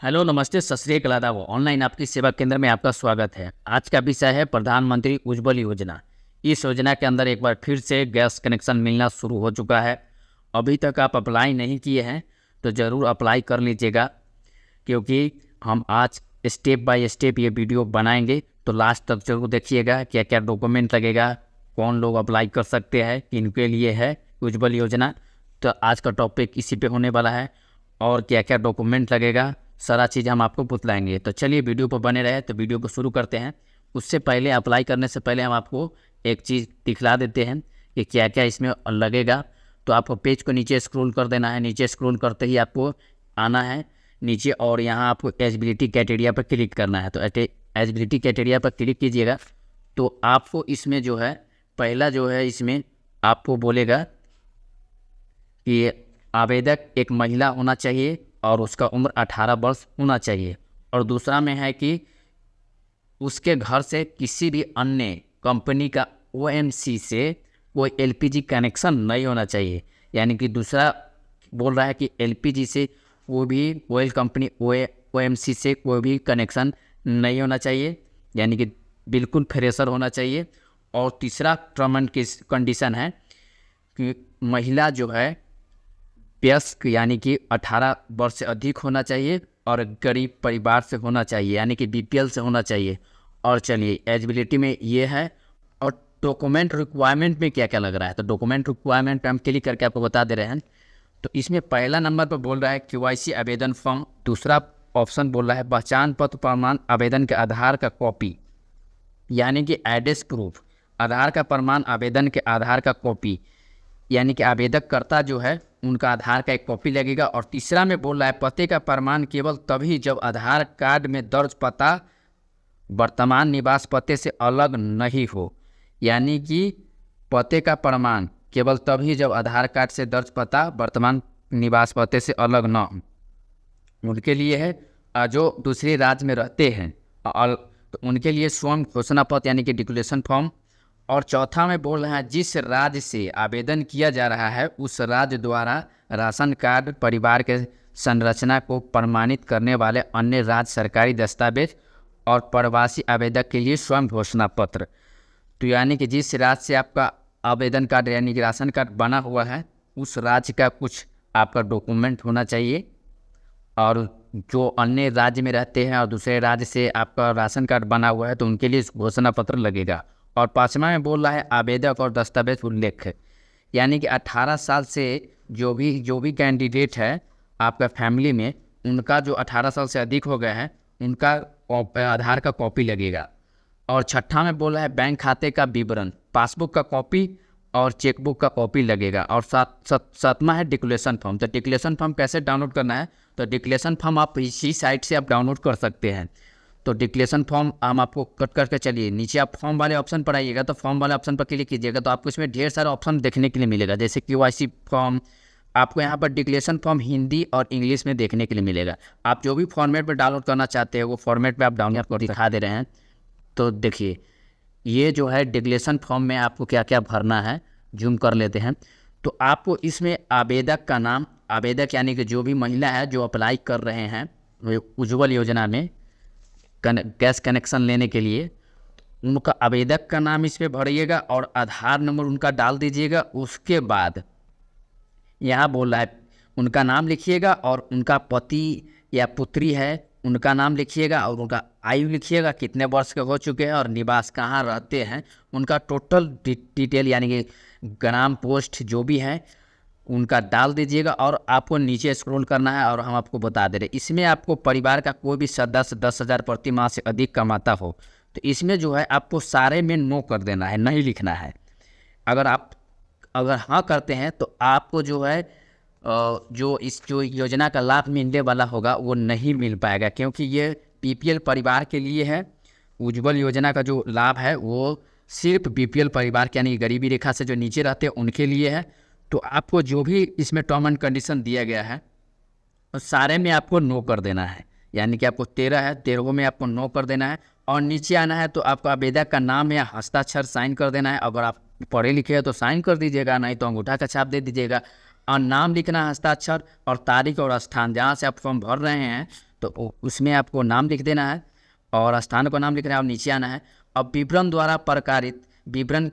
Hello, नमस्ते, सत श्री अकाल, आदाब। ऑनलाइन आपकी सेवा केंद्र में आपका स्वागत है। आज का विषय है प्रधानमंत्री उज्ज्वल योजना। इस योजना के अंदर एक बार फिर से गैस कनेक्शन मिलना शुरू हो चुका है। अभी तक आप अप्लाई नहीं किए हैं तो ज़रूर अप्लाई कर लीजिएगा, क्योंकि हम आज स्टेप बाय स्टेप ये वीडियो बनाएंगे। तो लास्ट तक जरूर देखिएगा क्या क्या डॉक्यूमेंट लगेगा, कौन लोग अप्लाई कर सकते हैं, किनके लिए है उज्ज्वल योजना। तो आज का टॉपिक इसी पे होने वाला है और क्या क्या डॉक्यूमेंट लगेगा, सारा चीज़ हम आपको बतलाएंगे। तो चलिए वीडियो पर बने रहे, तो वीडियो को शुरू करते हैं। उससे पहले अप्लाई करने से पहले हम आपको एक चीज़ दिखला देते हैं कि क्या क्या इसमें लगेगा। तो आपको पेज को नीचे स्क्रॉल कर देना है। नीचे स्क्रॉल करते ही आपको आना है नीचे और यहाँ आपको एलिजिबिलिटी क्राइटेरिया पर क्लिक करना है। तो एलिजिबिलिटी क्राइटेरिया पर क्लिक कीजिएगा तो आपको इसमें जो है पहला जो है इसमें आपको बोलेगा कि आवेदक एक महिला होना चाहिए और उसका उम्र 18 वर्ष होना चाहिए। और दूसरा में है कि उसके घर से किसी भी अन्य कंपनी का ओएमसी से कोई एलपीजी कनेक्शन नहीं होना चाहिए। यानी कि दूसरा बोल रहा है कि एलपीजी से कोई भी ऑयल कंपनी ओएमसी से कोई भी कनेक्शन नहीं होना चाहिए, यानी कि बिल्कुल फ्रेशर होना चाहिए। और तीसरा टर्म एंड कंडीशन है कि महिला जो है वयस्क यानी कि 18 वर्ष से अधिक होना चाहिए और गरीब परिवार से होना चाहिए, यानी कि बीपीएल से होना चाहिए। और चलिए एलिजिबिलिटी में ये है। और डॉक्यूमेंट रिक्वायरमेंट में क्या क्या लग रहा है, तो डॉक्यूमेंट रिक्वायरमेंट पे हम क्लिक करके आपको बता दे रहे हैं। तो इसमें पहला नंबर पर बोल रहा है केवाईसी आवेदन फॉर्म। दूसरा ऑप्शन बोल रहा है पहचान पत्र प्रमाण आवेदन के आधार का कॉपी, यानी कि एड्रेस प्रूफ। आधार का प्रमाण आवेदन के आधार का कॉपी, यानी कि आवेदक करता जो है उनका आधार का एक कॉपी लगेगा। और तीसरा में बोल रहा है पते का प्रमाण केवल तभी जब आधार कार्ड में दर्ज पता वर्तमान निवास पते से अलग नहीं हो, यानी कि पते का प्रमाण केवल तभी जब आधार कार्ड से दर्ज पता वर्तमान निवास पते से अलग न हो। उनके लिए है जो दूसरे राज्य में रहते हैं तो उनके लिए स्वयं घोषणा पत्र यानी कि डिक्लेरेशन फॉर्म। और चौथा में बोल रहा है जिस राज्य से आवेदन किया जा रहा है उस राज्य द्वारा राशन कार्ड परिवार के संरचना को प्रमाणित करने वाले अन्य राज्य सरकारी दस्तावेज और प्रवासी आवेदक के लिए स्वयं घोषणा पत्र। तो यानी कि जिस राज्य से आपका आवेदन कार्ड यानी कि राशन कार्ड बना हुआ है उस राज्य का कुछ आपका डॉक्यूमेंट होना चाहिए। और जो अन्य राज्य में रहते हैं और दूसरे राज्य से आपका राशन कार्ड बना हुआ है तो उनके लिए घोषणा पत्र लगेगा। और पाँचवा में बोल रहा है आवेदक और दस्तावेज उल्लेख, यानी कि 18 साल से जो भी कैंडिडेट है आपका फैमिली में, उनका जो 18 साल से अधिक हो गया है उनका आधार का कॉपी लगेगा। और छठा में बोल रहा है बैंक खाते का विवरण, पासबुक का कॉपी और चेकबुक का कॉपी लगेगा। और सातवां है डिक्लेरेशन फॉर्म। तो डिक्लेरेशन फॉर्म कैसे डाउनलोड करना है, तो डिक्लेरेशन फॉर्म आप इसी साइट से आप डाउनलोड कर सकते हैं। तो डिक्लेरेशन फॉर्म हम आपको कट करके चलिए नीचे आप फॉर्म वाले ऑप्शन पर आइएगा। तो फॉर्म वाले ऑप्शन पर क्लिक कीजिएगा तो आपको इसमें ढेर सारा ऑप्शन देखने के लिए मिलेगा, जैसे केवाईसी फॉर्म। आपको यहाँ पर डिक्लेरेशन फॉर्म हिंदी और इंग्लिश में देखने के लिए मिलेगा। आप जो भी फॉर्मेट में डाउनलोड करना चाहते हैं वो फॉर्मेट में आप डाउनलोड कर दिखा दे रहे हैं। तो देखिए ये जो है डिक्लेरेशन फॉर्म में आपको क्या क्या भरना है, जूम कर लेते हैं। तो आपको इसमें आवेदक का नाम, आवेदक यानी कि जो भी महिला है जो अप्लाई कर रहे हैं उज्ज्वल योजना में गैस कनेक्शन लेने के लिए, उनका आवेदक का नाम इसमें भरिएगा और आधार नंबर उनका डाल दीजिएगा। उसके बाद यहाँ बोल रहा है उनका नाम लिखिएगा और उनका पति या पुत्री है उनका नाम लिखिएगा और उनका आयु लिखिएगा, कितने वर्ष के हो चुके हैं और निवास कहाँ रहते हैं, उनका टोटल डिटेल यानी कि ग्राम पोस्ट जो भी है उनका डाल दीजिएगा। और आपको नीचे स्क्रॉल करना है और हम आपको बता दे रहे हैं इसमें आपको परिवार का कोई भी सदस्य 10,000 प्रति माह से अधिक कमाता हो तो इसमें जो है आपको सारे में नो कर देना है, नहीं लिखना है। अगर हाँ करते हैं तो आपको जो है जो योजना का लाभ मिलने वाला होगा वो नहीं मिल पाएगा, क्योंकि ये बीपीएल परिवार के लिए है। उज्ज्वल योजना का जो लाभ है वो सिर्फ बीपीएल परिवार के यानी गरीबी रेखा से जो नीचे रहते हैं उनके लिए है। तो आपको जो भी इसमें टर्म एंड कंडीशन दिया गया है तो सारे में आपको नो कर देना है, यानी कि आपको 13 है 13 में आपको नो कर देना है। और नीचे आना है तो आपका आवेदक का नाम या हस्ताक्षर साइन कर देना है। अगर आप पढ़े लिखे हैं तो साइन कर दीजिएगा, नहीं तो अंगूठा का छाप दे दीजिएगा। और नाम लिखना है, हस्ताक्षर और तारीख और स्थान जहाँ से आप फॉर्म भर रहे हैं तो उसमें आपको नाम लिख देना है और स्थान को नाम लिखना है और नीचे आना है। अब विवरण द्वारा प्रकारित विवरण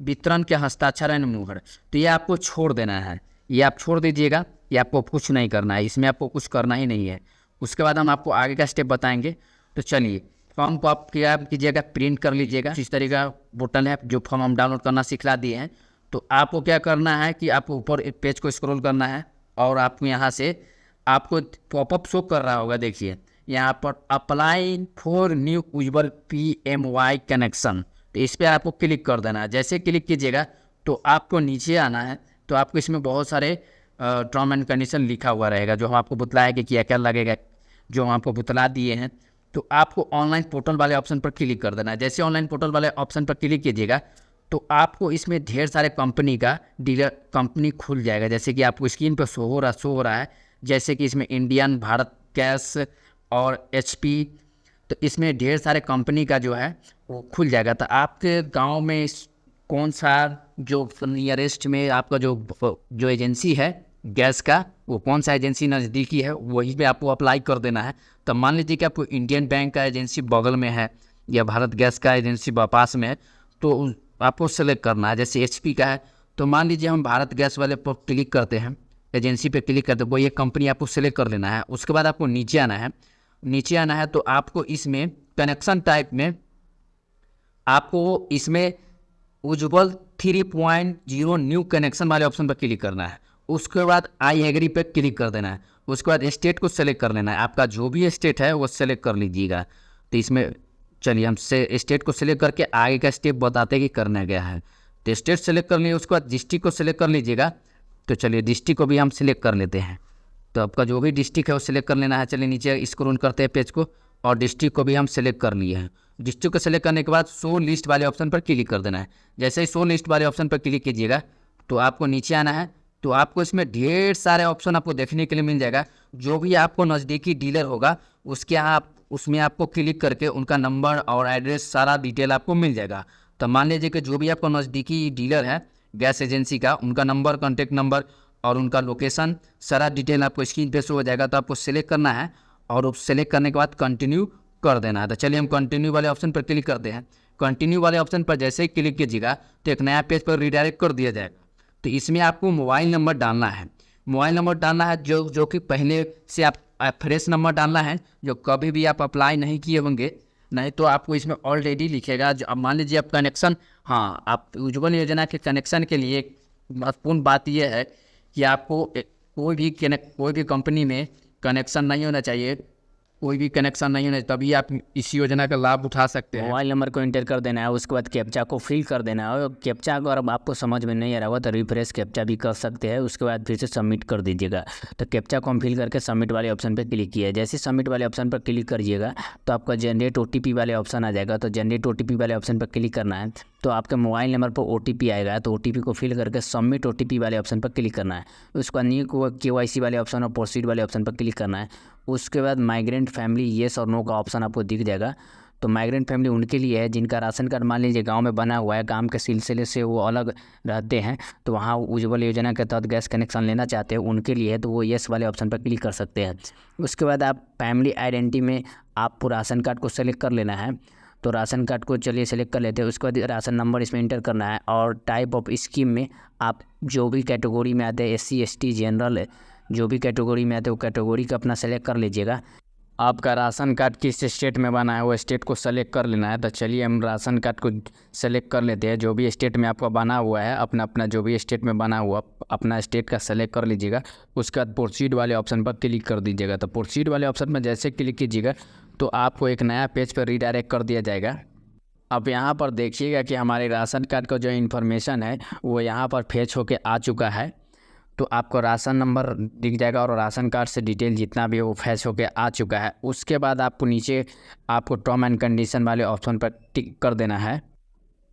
वितरण के हस्ताक्षर एवं मुहर, तो ये आपको छोड़ देना है, ये आप छोड़ दीजिएगा, ये आपको कुछ नहीं करना है, इसमें आपको कुछ करना ही नहीं है। उसके बाद हम आपको आगे का स्टेप बताएंगे। तो चलिए फॉर्म को आप क्या कीजिएगा, प्रिंट कर लीजिएगा। इस तरीके का पोर्टल है जो फॉर्म हम डाउनलोड करना सिखला दिए हैं। तो आपको क्या करना है कि आपको ऊपर एक पेज को स्क्रॉल करना है और आपको यहाँ से आपको पॉपअप शो कर रहा होगा, देखिए यहाँ पर apply for new Ujjwal PMY connection, तो इस पर आपको क्लिक कर देना है। जैसे क्लिक कीजिएगा तो आपको नीचे आना है, तो आपको इसमें बहुत सारे टर्म एंड कंडीशन लिखा हुआ रहेगा जो हम आपको बतलाया कि क्या क्या लगेगा, जो हम आपको बतला दिए हैं। तो आपको ऑनलाइन पोर्टल वाले ऑप्शन पर क्लिक कर देना है। जैसे ऑनलाइन पोर्टल वाले ऑप्शन पर क्लिक कीजिएगा तो आपको इसमें ढेर सारे कंपनी का डीलर कंपनी खुल जाएगा, जैसे कि आपको स्क्रीन पर शो हो रहा है। जैसे कि इसमें इंडियन, भारत गैस और HP, तो इसमें ढेर सारे कंपनी का जो है वो खुल जाएगा। तो आपके गांव में कौन सा जो नियरेस्ट में आपका जो एजेंसी है गैस का, वो कौन सा एजेंसी नज़दीकी है वही पे आपको अप्लाई कर देना है। तो मान लीजिए कि आपको इंडियन बैंक का एजेंसी बगल में है या भारत गैस का एजेंसी पास में है, तो आपको सेलेक्ट करना है। जैसे HP का है तो मान लीजिए हम भारत गैस वाले पर क्लिक करते हैं, एजेंसी पे क्लिक करते हैं, वो ये कंपनी आपको सेलेक्ट कर लेना है। उसके बाद आपको नीचे आना है। नीचे आना है तो आपको इसमें कनेक्शन टाइप में आपको इसमें उज्ज्वल 3.0 न्यू कनेक्शन वाले ऑप्शन पर क्लिक करना है। उसके बाद आई एग्री पे क्लिक कर देना है। उसके बाद स्टेट को सेलेक्ट कर लेना है, आपका जो भी स्टेट है वो सेलेक्ट कर लीजिएगा। तो इसमें चलिए हम से स्टेट को सेलेक्ट करके आगे का स्टेप बताते हैं कि करना गया है। तो स्टेट सेलेक्ट कर लिए, उसके बाद डिस्ट्रिक्ट को सेलेक्ट कर लीजिएगा। तो चलिए डिस्ट्रिक्ट को भी हम सिलेक्ट कर लेते हैं। तो आपका जो भी डिस्ट्रिक्ट है वो सिलेक्ट कर लेना है। चलिए नीचे स्क्रॉल करते हैं पेज को और डिस्ट्रिक्ट को भी हम सिलेक्ट कर लिए हैं। डिस्ट्रिक्ट को सिलेक्ट करने के बाद शो लिस्ट वाले ऑप्शन पर क्लिक कर देना है। जैसे ही शो लिस्ट वाले ऑप्शन पर क्लिक कीजिएगा तो आपको नीचे आना है। तो आपको इसमें ढेर सारे ऑप्शन आपको देखने के लिए मिल जाएगा। जो भी आपको नज़दीकी डीलर होगा उसके यहाँ उसमें आपको क्लिक करके उनका नंबर और एड्रेस सारा डिटेल आपको मिल जाएगा। तो मान लीजिए कि जो भी आपको नज़दीकी डीलर है गैस एजेंसी का, उनका नंबर, कॉन्टैक्ट नंबर और उनका लोकेशन सारा डिटेल आपको स्क्रीन पे शो हो जाएगा। तो आपको सेलेक्ट करना है और सेलेक्ट करने के बाद कंटिन्यू कर देना है। तो चलिए हम कंटिन्यू वाले ऑप्शन पर क्लिक करते हैं। कंटिन्यू वाले ऑप्शन पर जैसे ही क्लिक कीजिएगा तो एक नया पेज पर रिडायरेक्ट कर दिया जाएगा। तो इसमें आपको मोबाइल नंबर डालना है। मोबाइल नंबर डालना है जो कि पहले से आप फ्रेश नंबर डालना है, जो कभी भी आप अप्लाई नहीं किए होंगे। नहीं तो आपको इसमें ऑलरेडी लिखेगा। जो अब मान लीजिए आप कनेक्शन, हाँ, आप उज्ज्वल योजना के कनेक्शन के लिए महत्वपूर्ण बात यह है कि आपको कोई भी कंपनी में कनेक्शन नहीं होना चाहिए, कोई भी कनेक्शन नहीं होना, तभी आप इस योजना का लाभ उठा सकते हैं। मोबाइल नंबर को इंटर कर देना है, उसके बाद कैप्चा को फिल कर देना है। और कैप्चा अगर आपको समझ में नहीं आ रहा हो तो रिफ्रेश कैप्चा भी कर सकते हैं। उसके बाद फिर से सबमिट कर दीजिएगा। तो कैप्चा को हम फिल करके सबमिट वाले ऑप्शन पर क्लिक किया। जैसे सबमिट वाले ऑप्शन पर क्लिक करिएगा तो आपका जनरेट OTP वाले ऑप्शन आ जाएगा। तो जनरेट OTP वाले ऑप्शन पर क्लिक करना है। तो आपके मोबाइल नंबर पर OTP आएगा। तो OTP को फिल करके सबमिट OTP वाले ऑप्शन पर क्लिक करना है। उसके बाद न्यू KYC वाले ऑप्शन और प्रोसीड वाले ऑप्शन पर क्लिक करना है। उसके बाद माइग्रेंट फैमिली येस और नो का ऑप्शन आपको दिख जाएगा। तो माइग्रेंट फैमिली उनके लिए है जिनका राशन कार्ड मान लीजिए गांव में बना हुआ है, काम के सिलसिले से वो अलग रहते हैं, तो वहाँ उज्ज्वल योजना के तहत गैस कनेक्शन लेना चाहते हैं, उनके लिए है। तो वो येस वाले ऑप्शन पर क्लिक कर सकते हैं। उसके बाद आप फैमिली आइडेंटिटी में आपको राशन कार्ड को सेलेक्ट कर लेना है। तो राशन कार्ड को चलिए सेलेक्ट कर लेते हैं। उसके बाद राशन नंबर इसमें इंटर करना है और टाइप ऑफ स्कीम में आप जो भी कैटेगरी में आते हैं, SC ST जनरल, जो भी कैटेगरी में आते हैं वो कैटेगरी का अपना सेलेक्ट कर लीजिएगा। आपका राशन कार्ड किस स्टेट में बना है वो स्टेट को सेलेक्ट कर लेना है। तो चलिए हम राशन कार्ड को सेलेक्ट कर लेते हैं। जो भी स्टेट में आपका बना हुआ है, अपना जो भी स्टेट में बना हुआ अपना स्टेट का सेलेक्ट कर लीजिएगा। उसके बाद प्रोसीड वाले ऑप्शन पर क्लिक कर दीजिएगा। तो प्रोसीड वाले ऑप्शन में जैसे क्लिक कीजिएगा तो आपको एक नया पेज पर रिडायरेक्ट कर दिया जाएगा। अब यहाँ पर देखिएगा कि हमारे राशन कार्ड का जो इन्फॉर्मेशन है वो यहाँ पर फेच होके आ चुका है। तो आपको राशन नंबर दिख जाएगा और राशन कार्ड से डिटेल जितना भी वो फैच होके आ चुका है। उसके बाद आपको नीचे आपको टर्म एंड कंडीशन वाले ऑप्शन पर टिक कर देना है।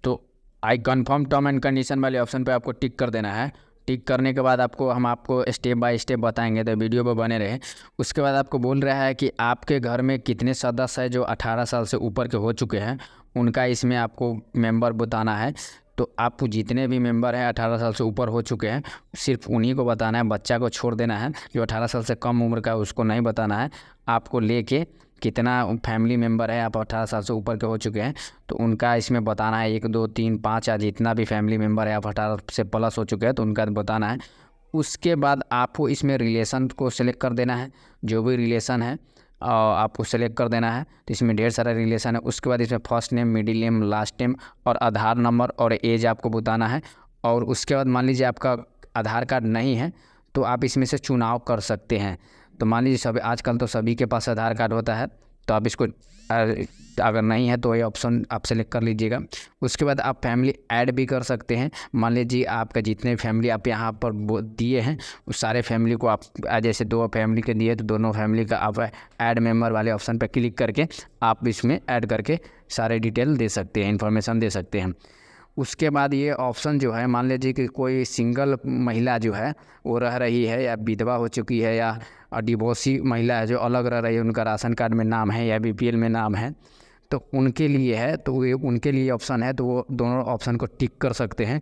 तो I confirm term and condition वाले ऑप्शन पर आपको टिक कर देना है। टिक करने के बाद हम आपको स्टेप बाय स्टेप बताएंगे, तो वीडियो पर बने रहे। उसके बाद आपको बोल रहा है कि आपके घर में कितने सदस्य हैं जो 18 साल से ऊपर के हो चुके हैं, उनका इसमें आपको मेंबर बताना है। तो आप जितने भी मेंबर हैं 18 साल से ऊपर हो चुके हैं सिर्फ उन्हीं को बताना है, बच्चा को छोड़ देना है। जो 18 साल से कम उम्र का है उसको नहीं बताना है। आपको लेके कितना फैमिली मेंबर है, आप 18 साल से ऊपर के हो चुके हैं तो उनका इसमें बताना है, 1 2 3 5 या जितना भी फैमिली मेंबर है आप 18 से प्लस हो चुके हैं तो उनका बताना है। उसके बाद आपको इसमें रिलेशन को सिलेक्ट कर देना है, जो भी रिलेशन है आपको सेलेक्ट कर देना है। तो इसमें ढेर सारा रिलेशन है। उसके बाद इसमें first name, middle name, last name और आधार नंबर और एज आपको बताना है। और उसके बाद मान लीजिए आपका आधार कार्ड नहीं है तो आप इसमें से चुनाव कर सकते हैं। तो मान लीजिए सभी, आजकल तो सभी के पास आधार कार्ड होता है तो आप इसको अगर नहीं है तो ये ऑप्शन आप सेलेक्ट कर लीजिएगा। उसके बाद आप फैमिली ऐड भी कर सकते हैं। मान लीजिए आपका जितने फैमिली आप यहाँ पर दिए हैं उस सारे फैमिली को आप, जैसे 2 फैमिली के दिए तो दोनों फैमिली का आप ऐड मेंबर वाले ऑप्शन पर क्लिक करके आप इसमें ऐड करके सारे डिटेल दे सकते हैं, इन्फॉर्मेशन दे सकते हैं। उसके बाद ये ऑप्शन जो है, मान लीजिए कि कोई सिंगल महिला जो है वो रह रही है या विधवा हो चुकी है या डिवोर्सी महिला है जो अलग रह रही है, उनका राशन कार्ड में नाम है या बीपीएल में नाम है तो उनके लिए है, तो ये उनके लिए ऑप्शन है तो वो दोनों ऑप्शन को टिक कर सकते हैं।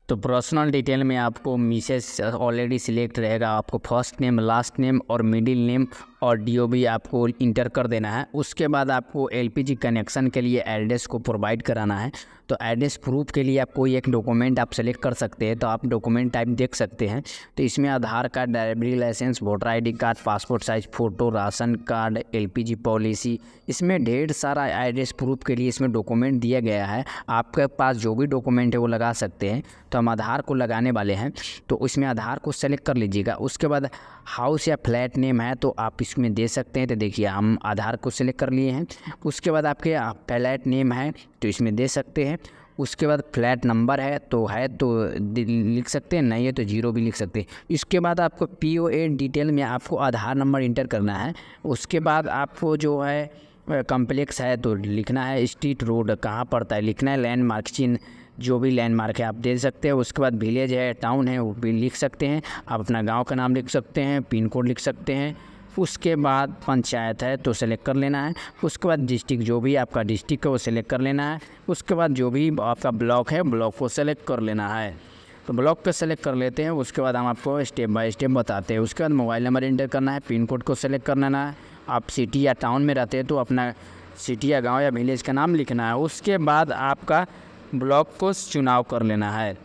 तो पर्सनल डिटेल में आपको मिसेस ऑलरेडी सिलेक्ट रहेगा। आपको फर्स्ट नेम, लास्ट नेम और मिडिल नेम और डीओबी आपको इंटर कर देना है। उसके बाद आपको एलपीजी कनेक्शन के लिए एड्रेस को प्रोवाइड कराना है। तो एड्रेस प्रूफ के लिए आप कोई एक डॉक्यूमेंट आप सेलेक्ट कर सकते हैं। तो आप डॉक्यूमेंट टाइप देख सकते हैं। तो इसमें Aadhaar card, driving licence, voter ID card, passport size photo, ration card, LPG policy, इसमें ढेर सारा एड्रेस प्रूफ के लिए इसमें डॉक्यूमेंट दिया गया है। आपके पास जो भी डॉक्यूमेंट है वो लगा सकते हैं। तो हम आधार को लगाने वाले हैं तो इसमें आधार को सेलेक्ट कर लीजिएगा। उसके बाद हाउस या फ्लैट नेम है तो आप इसमें दे सकते हैं। तो देखिए हम आधार को सेलेक्ट कर लिए हैं। उसके बाद आपके फ्लैट नेम है तो इसमें दे सकते हैं। उसके बाद फ्लैट नंबर है तो लिख सकते हैं, नहीं है तो 0 भी लिख सकते हैं। इसके बाद आपको POA डिटेल में आपको आधार नंबर इंटर करना है। उसके बाद आपको जो है कॉम्प्लेक्स है तो लिखना है, स्ट्रीट रोड कहाँ पड़ता है लिखना है, लैंडमार्क चिन्ह जो भी लैंडमार्क है आप दे सकते हैं। उसके बाद विलेज है, टाउन है वो भी लिख सकते हैं। आप अपना गांव का नाम लिख सकते हैं, पिन कोड लिख सकते हैं। उसके बाद पंचायत है तो सेलेक्ट कर लेना है। उसके बाद डिस्ट्रिक्ट, जो भी आपका डिस्ट्रिक्ट है वो सेलेक्ट कर लेना है। उसके बाद जो भी आपका ब्लॉक है ब्लॉक को सेलेक्ट कर लेना है। तो ब्लॉक को सेलेक्ट कर लेते हैं। उसके बाद हम आपको स्टेप बाय स्टेप बताते हैं। उसके बाद मोबाइल नंबर इंटर करना है, पिन कोड को सेलेक्ट कर लेना है। आप सिटी या टाउन में रहते हैं तो अपना सिटी या गाँव या विलेज का नाम लिखना है। उसके बाद आपका ब्लॉक को चुनाव कर लेना है।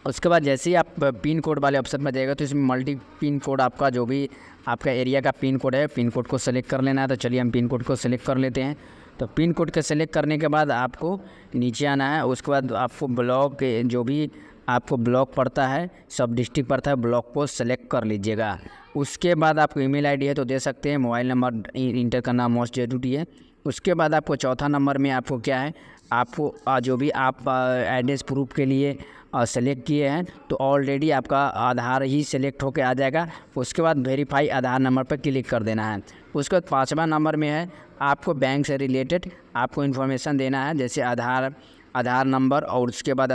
उसके बाद जैसे ही आप पिन कोड वाले ऑप्शन में जाएगा तो इसमें मल्टी पिन कोड, आपका जो भी आपका एरिया का पिन कोड है, पिन कोड को सेलेक्ट कर लेना है। तो चलिए हम पिन कोड को सेलेक्ट कर लेते हैं। तो पिन कोड के सेलेक्ट करने के बाद आपको नीचे आना है। उसके बाद आपको ब्लॉक, जो भी आपको ब्लॉक पड़ता है, सब डिस्ट्रिक्ट पड़ता है, ब्लॉक को सेलेक्ट कर लीजिएगा। उसके बाद आपको ईमेल आईडी है तो दे सकते हैं। मोबाइल नंबर इंटर करना मोस्ट ज़रूरी है। उसके बाद आपको चौथा नंबर में आपको क्या है, आपको जो भी आप एड्रेस प्रूफ के लिए सेलेक्ट किए हैं तो ऑलरेडी आपका आधार ही सेलेक्ट होकर आ जाएगा। उसके बाद वेरीफाई आधार नंबर पर क्लिक कर देना है। उसके बाद 5वां नंबर में है आपको बैंक से रिलेटेड आपको इन्फॉर्मेशन देना है, जैसे आधार नंबर और उसके बाद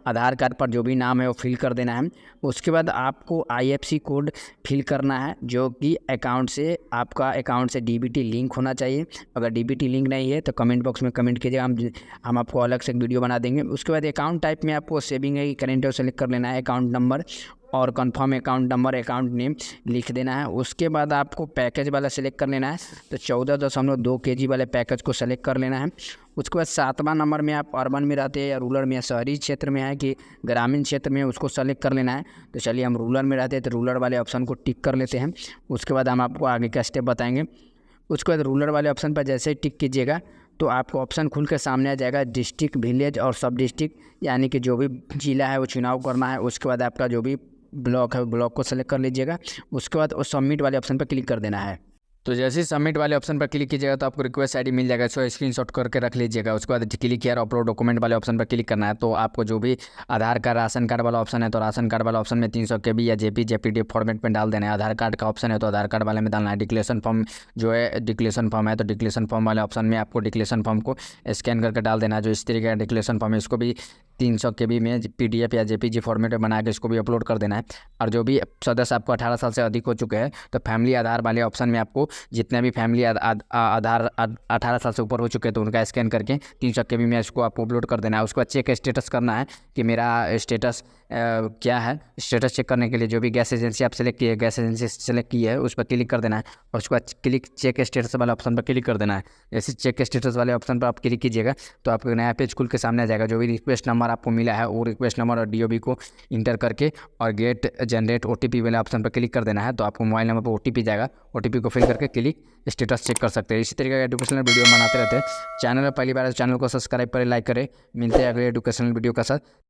आधार कार्ड पर जो भी नाम है वो फिल कर देना है। उसके बाद आपको IFSC कोड फिल करना है जो कि आपका अकाउंट से DBT लिंक होना चाहिए। अगर DBT लिंक नहीं है तो कमेंट बॉक्स में कमेंट कीजिएगा, हम आपको अलग से एक वीडियो बना देंगे। उसके बाद अकाउंट टाइप में आपको सेविंग है कि करेंट है सेलेक्ट कर लेना है। अकाउंट नंबर और confirm account number, account name लिख देना है। उसके बाद आपको पैकेज वाला सेलेक्ट कर लेना है। तो 14.2 kg वाले पैकेज को सेलेक्ट कर लेना है। उसके बाद 7वां नंबर में आप अर्बन में रहते हैं या रूरल में या शहरी क्षेत्र में है कि ग्रामीण क्षेत्र में, उसको सेलेक्ट कर लेना है। तो चलिए हम रूरल में रहते हैं तो रूरल वाले ऑप्शन को टिक कर लेते हैं। उसके बाद हम आपको आगे का स्टेप बताएंगे। उसके बाद रूरल वाले ऑप्शन पर जैसे ही टिक कीजिएगा तो आपको ऑप्शन खुल के सामने आ जाएगा डिस्ट्रिक्ट, विलेज और सब डिस्ट्रिक्ट, यानी कि जो भी जिला है वो चुनाव करना है। उसके बाद आपका जो भी ब्लॉक है ब्लॉक को सेलेक्ट कर लीजिएगा। उसके बाद सबमिट वाले ऑप्शन पर क्लिक कर देना है। तो जैसे ही सबमिट वाले ऑप्शन पर क्लिक कीजिएगा तो आपको रिक्वेस्ट आईडी मिल जाएगा, इसको स्क्रीनशॉट करके रख लीजिएगा। उसके बाद क्लिक हियर अपलोड डॉक्यूमेंट वाले ऑप्शन पर क्लिक करना है। तो आपको जो भी आधार कार्ड, राशन कार्ड वाला ऑप्शन है तो राशन कार्ड वाला ऑप्शन में 300 KB या JPG फॉर्मेट में डाल देना है। आधार कार्ड का ऑप्शन है तो आधार कार्ड वाले में डालना है। डिक्लेरेशन फॉर्म जो है, डिक्लेरेशन फॉर्म है तो डिक्लेरेशन फॉर्म वाले ऑप्शन में आपको डिक्लेरेशन फॉर्म को स्कैन करके डाल देना है। जो इस तरीके का डिक्लेरेशन फॉर्म है इसको भी 300 KB में PDF या JPG फॉर्मेट में बना के इसको भी अपलोड कर देना है। और जो भी सदस्य आपको 18 साल से अधिक हो चुके हैं तो फैमिली आधार वाले ऑप्शन में आपको जितने भी फैमिली आधार 18 साल से ऊपर हो चुके हैं तो उनका स्कैन करके 300 KB में इसको आपको अपलोड कर देना है। उसके बाद चेक स्टेटस करना है कि मेरा स्टेटस क्या है। स्टेटस चेक करने के लिए जो भी गैस एजेंसी आप सेलेक्ट की है, गैस एजेंसी सेलेक्ट की है, उस पर क्लिक कर देना है और उसके बाद क्लिक चेक स्टेटस वाले ऑप्शन पर क्लिक कर देना है। जैसे चेक स्टेटस वाले ऑप्शन पर आप क्लिक कीजिएगा तो आपको नया पेज खुल के सामने आ जाएगा। जो भी रिक्वेस्ट नंबर आपको मिला है वो रिक्वेस्ट नंबर और DOB को इंटर करके और गेट जनरेट OTP वाले ऑप्शन पर क्लिक कर देना है। तो आपको मोबाइल नंबर पर OTP जाएगा, OTP को फिल करके क्लिक स्टेटस चेक कर सकते हैं। इसी तरीके का एजुकेशनल वीडियो बनाते रहते हैं। चैनल में पहली बार चैनल को सब्सक्राइब करें, लाइक करें। मिलते हैं अगले एजुकेशनल वीडियो के साथ।